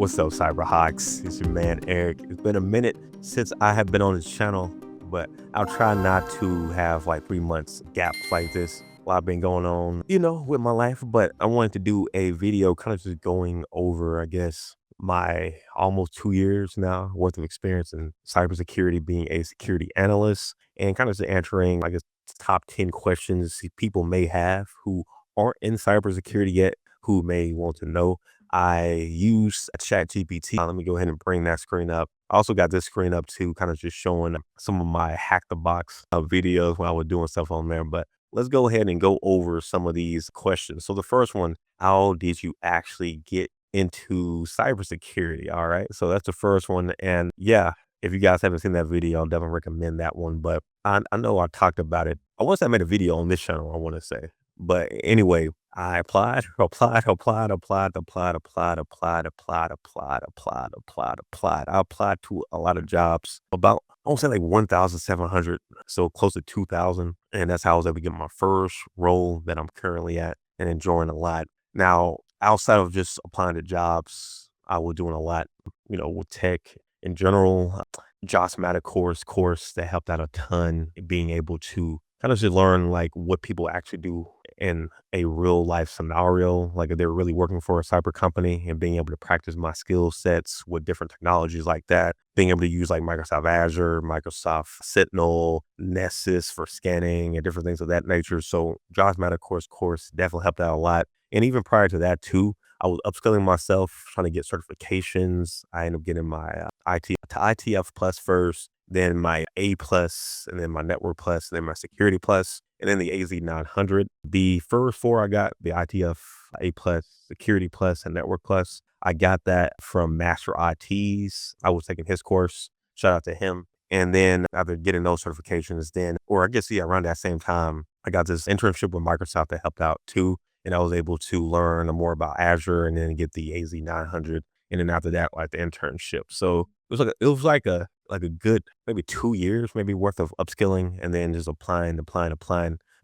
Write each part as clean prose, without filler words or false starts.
What's up, Cyberhawks? It's your man Eric. It's been a minute since I have been on this channel, but I'll try not to have like 3 months gaps like this. A lot been going on, with my life, but I wanted to do a video kind of just going over, I guess, my almost 2 years now worth of experience in cybersecurity, being a security analyst, and kind of just answering, I guess, top 10 questions people may have who aren't in cybersecurity yet, who may want to know. I use ChatGPT. Let me go ahead and bring that screen up. I also got this screen up too, kind of just showing some of my hack the box videos when I was doing stuff on there. But let's go ahead and go over some of these questions. So the first one, how did you actually get into cybersecurity? All right. So that's the first one. And yeah, if you guys haven't seen that video, I'll definitely recommend that one. But I know I talked about it. I made a video on this channel, I want to say. But anyway, I applied, applied, applied, applied, applied, applied, applied, applied, applied, applied, applied, applied. I applied to a lot of jobs, about, I want to say like 1,700, so close to 2,000. And that's how I was able to get my first role that I'm currently at and enjoying a lot. Now, outside of just applying to jobs, I was doing a lot, with tech in general. Josh Matter course that helped out a ton, being able to kind of just learn like what people actually do in a real life scenario, like if they're really working for a cyber company, and being able to practice my skill sets with different technologies like that, being able to use like Microsoft Azure, Microsoft Sentinel, Nessus for scanning and different things of that nature. So Josh Matter course definitely helped out a lot. And even prior to that too, I was upskilling myself, trying to get certifications. I ended up getting my ITF plus first, then my A plus, and then my network plus, and then my security plus, and then the AZ 900. The first four I got, the ITF A plus, security plus, and network plus, I got that from Master ITs. I was taking his course. Shout out to him. And then after getting those certifications, around that same time, I got this internship with Microsoft that helped out too. And I was able to learn more about Azure and then get the AZ 900. And then after that, like the internship. So it was like a good maybe 2 years maybe worth of upskilling, and then just applying to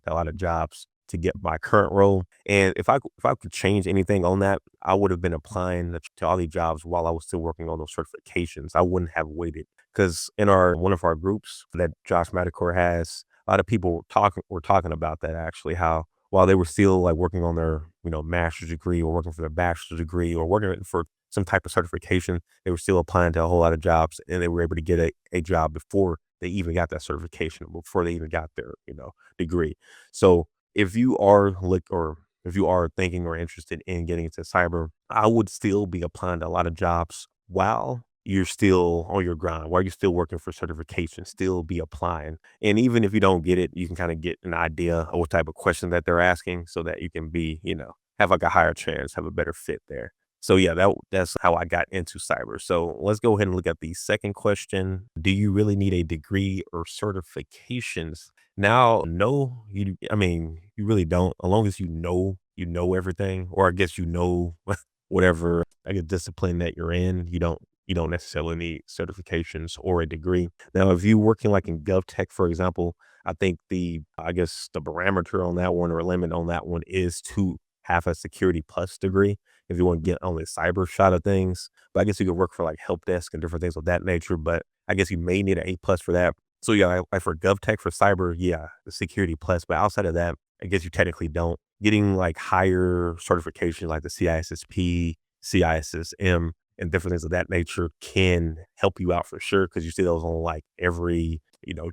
a lot of jobs to get my current role. And if I could change anything on that, I would have been applying to all these jobs while I was still working on those certifications. I wouldn't have waited, because in one of our groups that Josh Madacor has, a lot of people were talking about that, actually, how while they were still like working on their master's degree, or working for their bachelor's degree, or working for some type of certification, they were still applying to a whole lot of jobs, and they were able to get a job before they even got that certification, before they even got their degree. So if you are if you are thinking or interested in getting into cyber, I would still be applying to a lot of jobs while you're still on your grind, while you're still working for certification, still be applying. And even if you don't get it, you can kind of get an idea of what type of question that they're asking, so that you can have like a higher chance, have a better fit there. So yeah, that's how I got into cyber. So let's go ahead and look at the second question. Do you really need a degree or certifications? Now, no, you really don't. As long as you know everything, or I guess whatever, I guess, discipline that you're in, you don't necessarily need certifications or a degree. Now, if you're working like in GovTech, for example, I think I guess the parameter on that one, or limit on that one, is to have a security plus degree if you want to get on the cyber side of things. But I guess you could work for like help desk and different things of that nature. But I guess you may need an A plus for that. So yeah, like for GovTech, for cyber, yeah, the security plus. But outside of that, I guess you technically don't. Getting like higher certification like the CISSP, CISSM, and different things of that nature can help you out for sure, because you see those on like every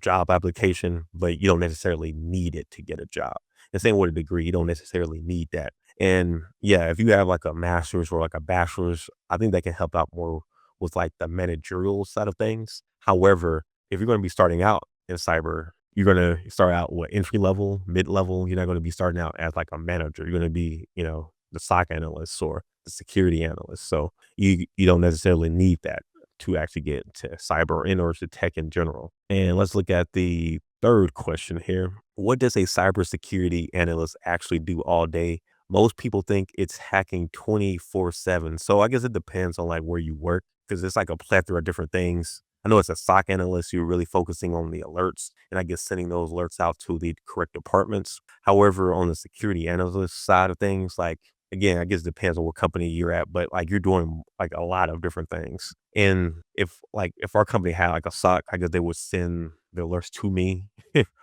job application, but you don't necessarily need it to get a job. The same with a degree, you don't necessarily need that. And yeah, if you have like a master's or like a bachelor's, I think that can help out more with like the managerial side of things. However, if you're going to be starting out in cyber, you're going to start out with entry level, mid level. You're not going to be starting out as like a manager. You're going to be, the SOC analyst or the security analyst. So you don't necessarily need that to actually get into cyber or to tech in general. And let's look at the third question here. What does a cybersecurity analyst actually do all day? Most people think it's hacking 24/7. So I guess it depends on like where you work, because it's like a plethora of different things. I know it's a SOC analyst, you're really focusing on the alerts, and I guess sending those alerts out to the correct departments. However, on the security analyst side of things, like again, I guess it depends on what company you're at, but like you're doing like a lot of different things. And if our company had like a SOC, I guess they would send the alerts to me.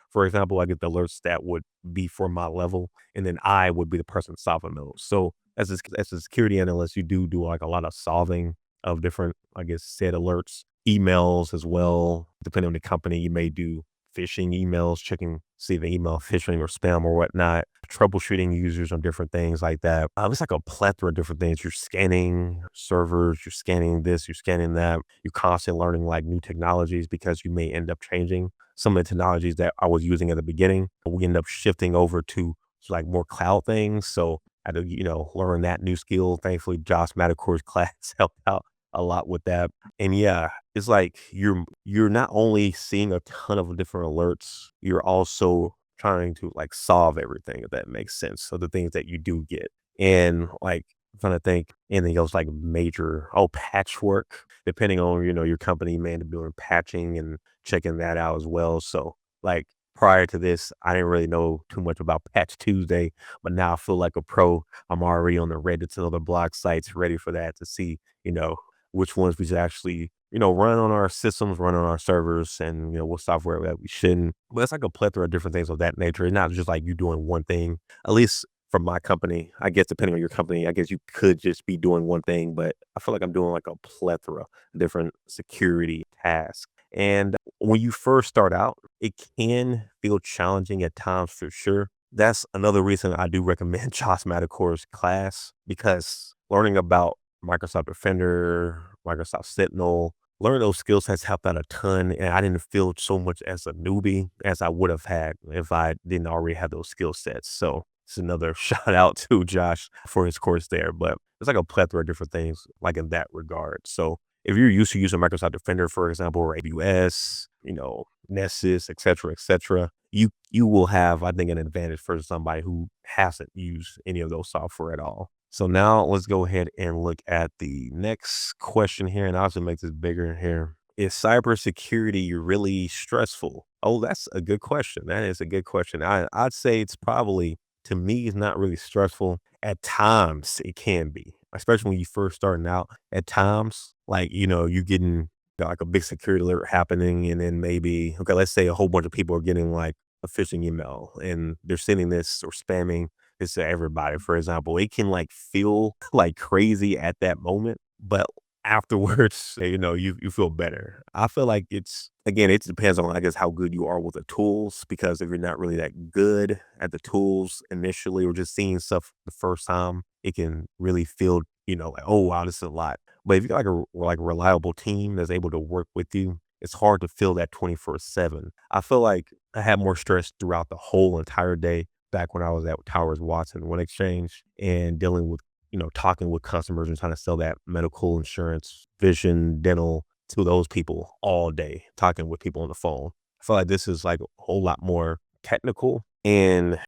For example, I get the alerts that would be for my level, and then I would be the person solving those. So as a security analyst, you do like a lot of solving of different, I guess, said alerts, emails as well. Depending on the company, you may do phishing emails, checking, see the email phishing or spam or whatnot, troubleshooting users on different things like that. It's like a plethora of different things. You're scanning servers, you're scanning this, you're scanning that. You're constantly learning like new technologies because you may end up changing some of the technologies that I was using at the beginning. We end up shifting over to like more cloud things. So I had to, learn that new skill. Thankfully, Josh Matacor's class helped out a lot with that. And yeah, it's like you're not only seeing a ton of different alerts, you're also trying to like solve everything, if that makes sense. So the things that you do get. And like I'm trying to think anything else like major, patchwork, depending on, your company, you may end up doing patching and checking that out as well. So like prior to this, I didn't really know too much about Patch Tuesday, but now I feel like a pro. I'm already on the Reddits and other blog sites ready for that to see, you know, which ones we should actually, run on our systems, run on our servers, and, what software that we shouldn't. But it's like a plethora of different things of that nature. It's not just like you doing one thing, at least from my company. I guess depending on your company, I guess you could just be doing one thing, but I feel like I'm doing like a plethora of different security tasks. And when you first start out, it can feel challenging at times for sure. That's another reason I do recommend Josh Matacor's class because learning about Microsoft Defender, Microsoft Sentinel, learning those skill sets helped out a ton. And I didn't feel so much as a newbie as I would have had if I didn't already have those skill sets. So it's another shout out to Josh for his course there. But it's like a plethora of different things like in that regard. So if you're used to using Microsoft Defender, for example, or AWS, Nessus, et cetera, you will have, I think, an advantage for somebody who hasn't used any of those software at all. So now let's go ahead and look at the next question here, and I'll also make this bigger here. Is cybersecurity really stressful? Oh, that's a good question. That is a good question. I'd say it's probably, to me, it's not really stressful. At times, it can be, especially when you first starting out. At times, like, you getting like a big security alert happening, and then maybe, okay, let's say a whole bunch of people are getting like a phishing email and they're sending this or spamming this to everybody, for example. It can like feel like crazy at that moment, but afterwards, you feel better. I feel like again, it depends on, I guess, how good you are with the tools, because if you're not really that good at the tools initially or just seeing stuff the first time, it can really feel, like, oh wow, this is a lot. But if you got like a reliable team that's able to work with you, it's hard to feel that 24/7. I feel like I had more stress throughout the whole entire day back when I was at Towers Watson One Exchange and dealing with, talking with customers and trying to sell that medical insurance, vision, dental to those people all day, talking with people on the phone. I feel like this is like a whole lot more technical and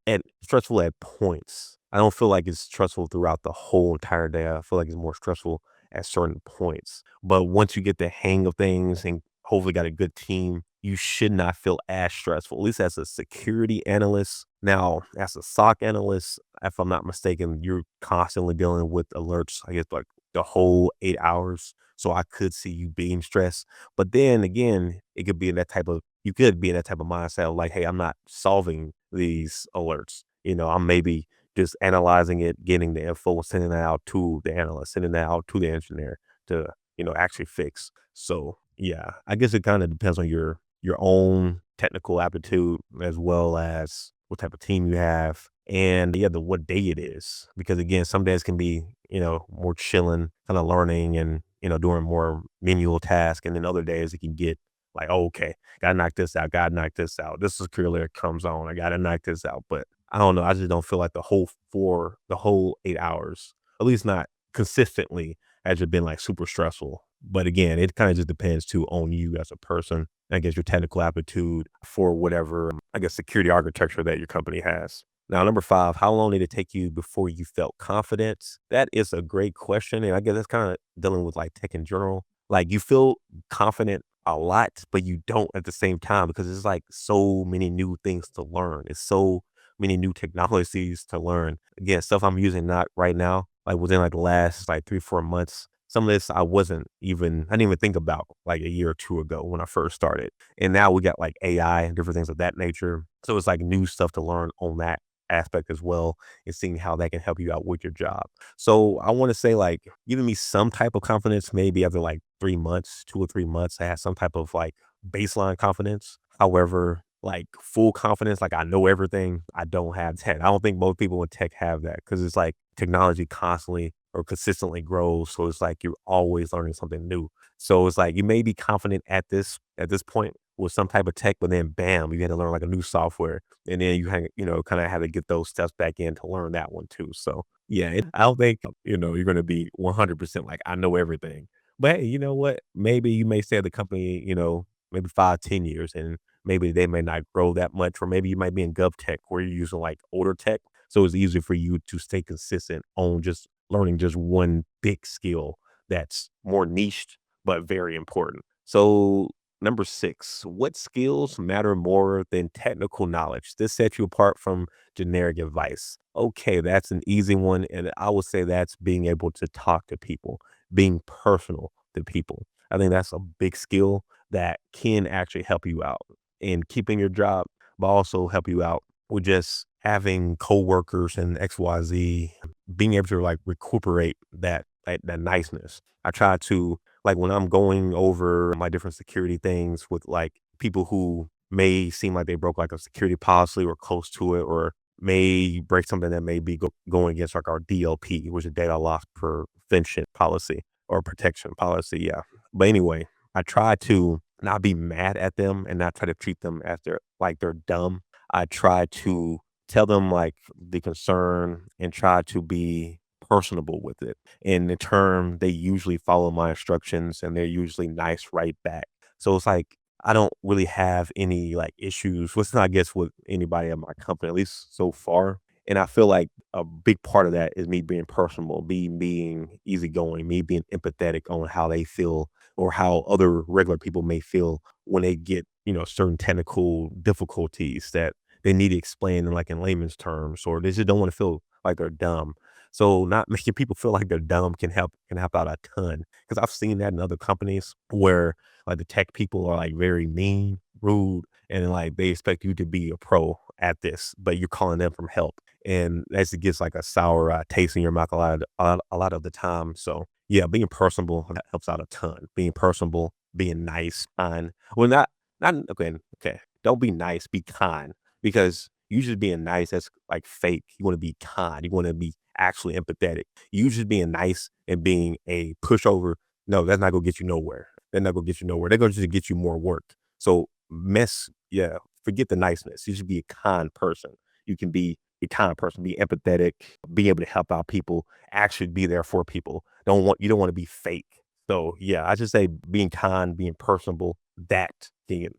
stressful at points. I don't feel like it's stressful throughout the whole entire day. I feel like it's more stressful at certain points. But once you get the hang of things and hopefully got a good team, you should not feel as stressful, at least as a security analyst. Now, as a SOC analyst, if I'm not mistaken, you're constantly dealing with alerts, I guess, like the whole 8 hours. So I could see you being stressed. But then again, you could be in that type of mindset of like, hey, I'm not solving these alerts. I'm maybe just analyzing it, getting the info, sending that out to the analyst, sending that out to the engineer to, actually fix. So yeah, I guess it kind of depends on your own technical aptitude as well as what type of team you have and yeah, the what day it is. Because again, some days can be, more chilling, kind of learning and, doing more manual tasks. And then other days it can get like, oh, okay, gotta knock this out, gotta knock this out. This is clearly comes on. I gotta knock this out. But I don't know. I just don't feel like the whole 8 hours, at least not consistently, has it been like super stressful. But again, it kind of just depends too on you as a person. I guess your technical aptitude for whatever, I guess, security architecture that your company has. Now, number five, how long did it take you before you felt confident? That is a great question. And I guess that's kind of dealing with like tech in general. Like you feel confident a lot, but you don't at the same time because it's like so many new things to learn. It's so many new technologies to learn. Again, stuff I'm using not right now, like within like the last like 3, 4 months. Some of this I didn't even think about like a year or two ago when I first started. And now we got like AI and different things of that nature. So it's like new stuff to learn on that aspect as well and seeing how that can help you out with your job. So I want to say like giving me some type of confidence, maybe after like 3 months, 2 or 3 months, I had some type of like baseline confidence. However, like full confidence, like I know everything, I don't have that. I don't think most people in tech have that because it's like technology constantly or consistently grows. So it's like you're always learning something new. So it's like you may be confident at this point with some type of tech, but then bam, you had to learn like a new software. And then kind of have to get those steps back in to learn that one too. So yeah, I don't think, you're going to be 100% like, I know everything. But hey, you know what? Maybe you may stay at the company, maybe 5, 10 years and maybe they may not grow that much. Or maybe you might be in gov tech where you're using like older tech. So it's easier for you to stay consistent on just learning just one big skill that's more niched, but very important. So number 6, what skills matter more than technical knowledge? This sets you apart from generic advice. Okay, that's an easy one. And I would say that's being able to talk to people, being personal to people. I think that's a big skill that can actually help you out in keeping your job, but also help you out with just having coworkers and XYZ, being able to like recuperate that niceness. I try to like when I'm going over my different security things with like people who may seem like they broke like a security policy or close to it, or may break something that may be going against like our DLP, which is data loss prevention policy or protection policy. Yeah. But anyway, I try to not be mad at them and not try to treat them as they're dumb. I try to tell them like the concern and try to be personable with it. And in turn, they usually follow my instructions and they're usually nice right back. So it's like I don't really have any like issues with, I guess, with anybody at my company, at least so far. And I feel like a big part of that is me being personable, me being easygoing, me being empathetic on how they feel or how other regular people may feel when they get, certain technical difficulties that they need to explain in like in layman's terms, or they just don't want to feel like they're dumb. So not making people feel like they're dumb can help out a ton. Because I've seen that in other companies where like the tech people are like very mean, rude, and like they expect you to be a pro at this, but you're calling them from help. And that's it gets like a sour taste in your mouth a lot of the time. So yeah, being personable that helps out a ton. Being personable, being nice, kind. Well, not okay. Okay, don't be nice. Be kind because you just being nice that's like fake. You want to be kind. You want to be actually empathetic. You just being nice and being a pushover. No, that's not gonna get you nowhere. They're not gonna get you nowhere. They're gonna just get you more work. So yeah, forget the niceness. You should be a kind person. You can be a kind person, be empathetic, be able to help out people, actually be there for people. You don't want to be fake. So yeah, I just say being kind, being personable, that can,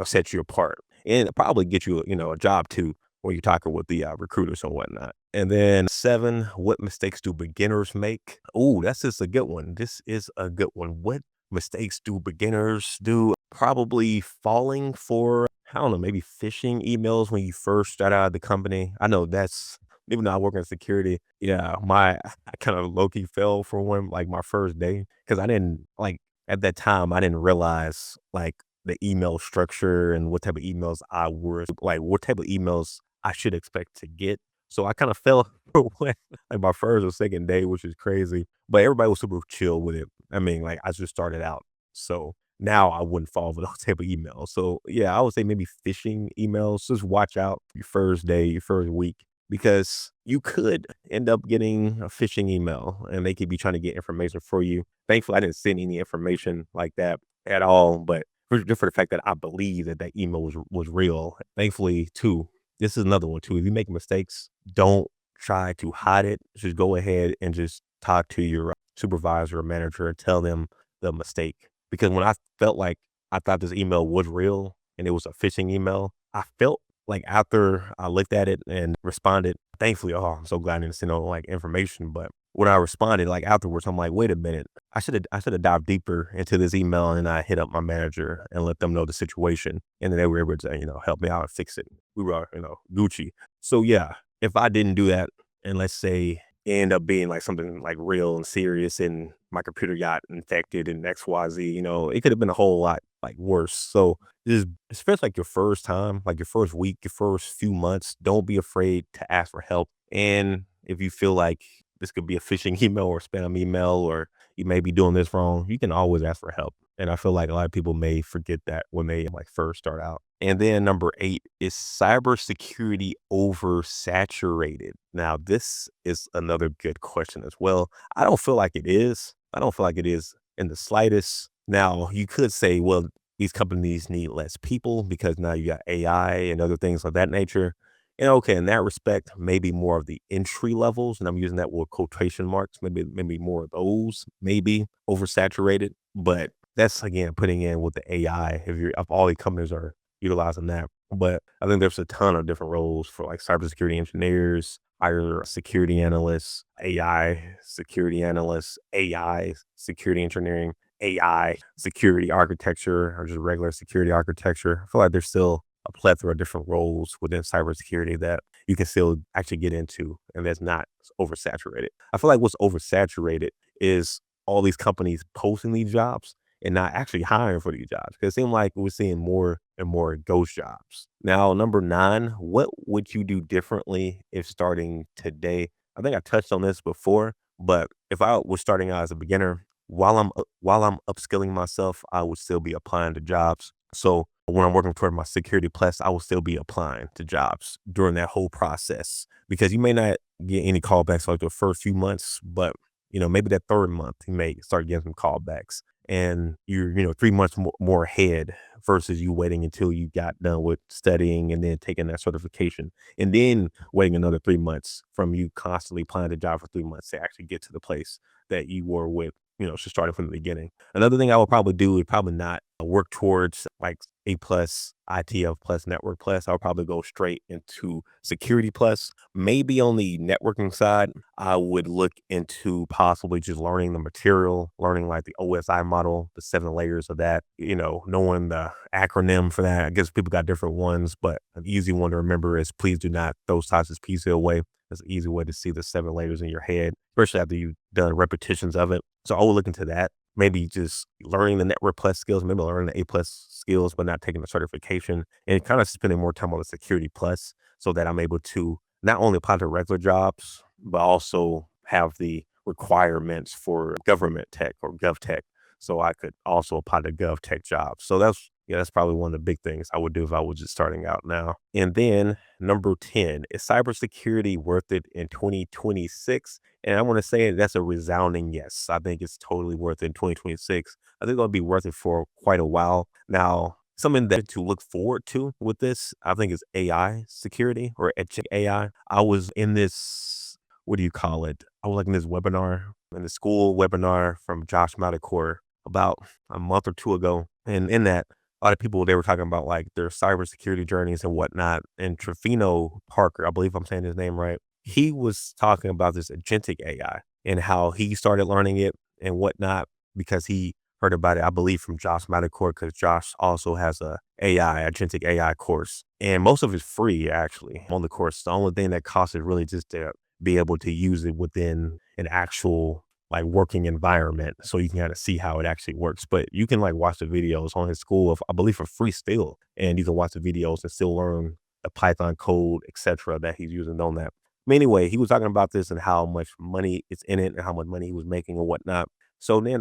set you apart. And probably get you, a job too when you're talking with the recruiters and whatnot. And then 7, what mistakes do beginners make? Oh, that's just a good one. This is a good one. What mistakes do beginners do? Probably falling for, I don't know, maybe phishing emails when you first start out of the company. I know that's, even though I work in security, yeah, I kind of low key fell for one like my first day because I didn't like at that time I didn't realize like the email structure and what type of emails I were like, what type of emails I should expect to get. So I kind of fell for one, like my first or second day, which is crazy. But everybody was super chill with it. I mean, like I just started out. So now I wouldn't fall for those type of emails. So yeah, I would say maybe phishing emails. Just watch out your first day, your first week, because you could end up getting a phishing email and they could be trying to get information for you. Thankfully, I didn't send any information like that at all. But just for the fact that I believe that that email was real. Thankfully, too, this is another one too. If you make mistakes, don't try to hide it. Just go ahead and just talk to your supervisor or manager and tell them the mistake. Because when I felt like I thought this email was real and it was a phishing email, I felt like after I looked at it and responded, thankfully, oh, I'm so glad I didn't send no like information. But when I responded, like afterwards, I'm like, wait a minute, I should have dived deeper into this email, and I hit up my manager and let them know the situation, and then they were able to help me out and fix it. We were Gucci. So yeah, if I didn't do that, and let's say it ended up being like something like real and serious, and my computer got infected and XYZ, it could have been a whole lot like worse. So just especially like your first time, like your first week, your first few months, don't be afraid to ask for help. And if you feel like this could be a phishing email or spam email, or you may be doing this wrong, you can always ask for help. And I feel like a lot of people may forget that when they like first start out. And then number 8 is cybersecurity oversaturated. Now, this is another good question as well. I don't feel like it is. I don't feel like it is in the slightest. Now, you could say, well, these companies need less people because now you got AI and other things of that nature. And okay, in that respect, maybe more of the entry levels, and I'm using that with quotation marks, maybe more of those, maybe oversaturated. But that's again putting in with the AI if all the companies are utilizing that. But I think there's a ton of different roles for like cybersecurity engineers, hire security analysts, AI security analysts, AI security engineering, AI security architecture, or just regular security architecture. I feel like there's still a plethora of different roles within cybersecurity that you can still actually get into, and that's not oversaturated. I feel like what's oversaturated is all these companies posting these jobs and not actually hiring for these jobs. Because it seems like we're seeing more and more ghost jobs. Now, number 9, what would you do differently if starting today? I think I touched on this before, but if I was starting out as a beginner, while I'm upskilling myself, I would still be applying to jobs. So when I'm working toward my Security Plus, I will still be applying to jobs during that whole process, because you may not get any callbacks like the first few months, but maybe that third month you may start getting some callbacks, and you're 3 months more ahead versus you waiting until you got done with studying and then taking that certification, and then waiting another 3 months from you constantly applying to job for 3 months to actually get to the place that you were with, just starting from the beginning. Another thing I would probably do is probably not work towards like A plus, ITF plus, network plus. I'll probably go straight into security plus. Maybe on the networking side, I would look into possibly just learning the material, learning like the OSI model, the 7 layers of that, knowing the acronym for that. I guess people got different ones, but an easy one to remember is please do not throw sausage pizza away. That's an easy way to see the 7 layers in your head, especially after you've done repetitions of it. So I will look into that. Maybe just learning the network plus skills, maybe learning the A plus skills, but not taking the certification, and kind of spending more time on the security plus so that I'm able to not only apply to regular jobs, but also have the requirements for government tech or gov tech. So I could also apply to gov tech jobs. So that's probably one of the big things I would do if I was just starting out now. And then number 10, is cybersecurity worth it in 2026? And I want to say that's a resounding yes. I think it's totally worth it in 2026. I think it'll be worth it for quite a while. Now, something that to look forward to with this, I think, is AI security or AI. I was in this, what do you call it? I was like in this webinar, in the school webinar from Josh Madakor about a month or two ago. And in that, a lot of people, they were talking about like their cybersecurity journeys and whatnot. And Trevino Parker, I believe I'm saying his name right, he was talking about this agentic AI and how he started learning it and whatnot because he heard about it, I believe, from Josh Madakor, because Josh also has a agentic AI course. And most of it's free actually on the course. The only thing that costs is really just to be able to use it within an actual like working environment, so you can kind of see how it actually works. But you can like watch the videos on his school, I believe, for free still, and you can watch the videos and still learn the Python code, etc., that he's using on that. Anyway, he was talking about this and how much money is in it and how much money he was making and whatnot. So then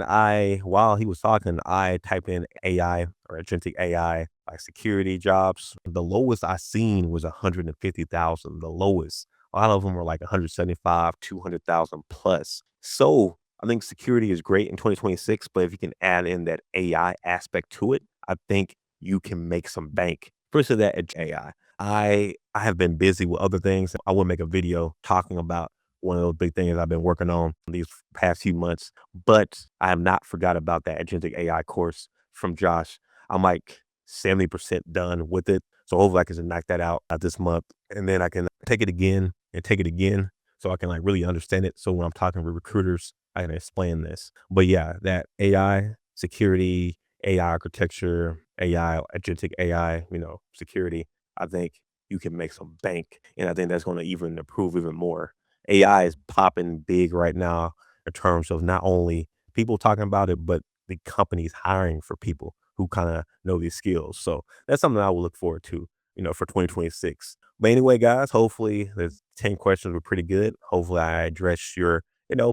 while he was talking, I typed in AI or agentic AI, like security jobs. The lowest I seen was 150,000. The lowest. A lot of them were like 175, 200,000 plus. So I think security is great in 2026, but if you can add in that AI aspect to it, I think you can make some bank. First of that, it's AI. I have been busy with other things. I will make a video talking about one of those big things I've been working on these past few months, but I have not forgot about that agentic AI course from Josh. I'm like 70% done with it. So hopefully I can knock that out this month, and then I can take it again and take it again. so I can like really understand it. So when I'm talking with recruiters, I can explain this. But yeah, that AI security, AI architecture, AI, agentic AI, security, I think you can make some bank. And I think that's going to even improve even more. AI is popping big right now in terms of not only people talking about it, but the companies hiring for people who kind of know these skills. So that's something I will look forward to, for 2026. But anyway, guys, hopefully the 10 questions were pretty good. Hopefully I addressed your,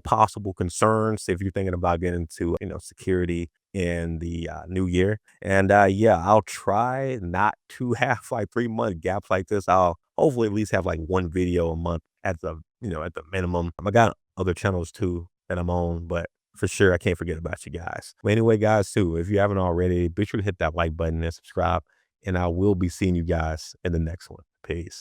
possible concerns if you're thinking about getting into, security in the new year. And yeah, I'll try not to have like 3-month gaps like this. I'll hopefully at least have like one video a month at the, at the minimum. I got other channels too that I'm on, but for sure, I can't forget about you guys. But anyway, guys, too, if you haven't already, be sure to hit that like button and subscribe. And I will be seeing you guys in the next one. Peace.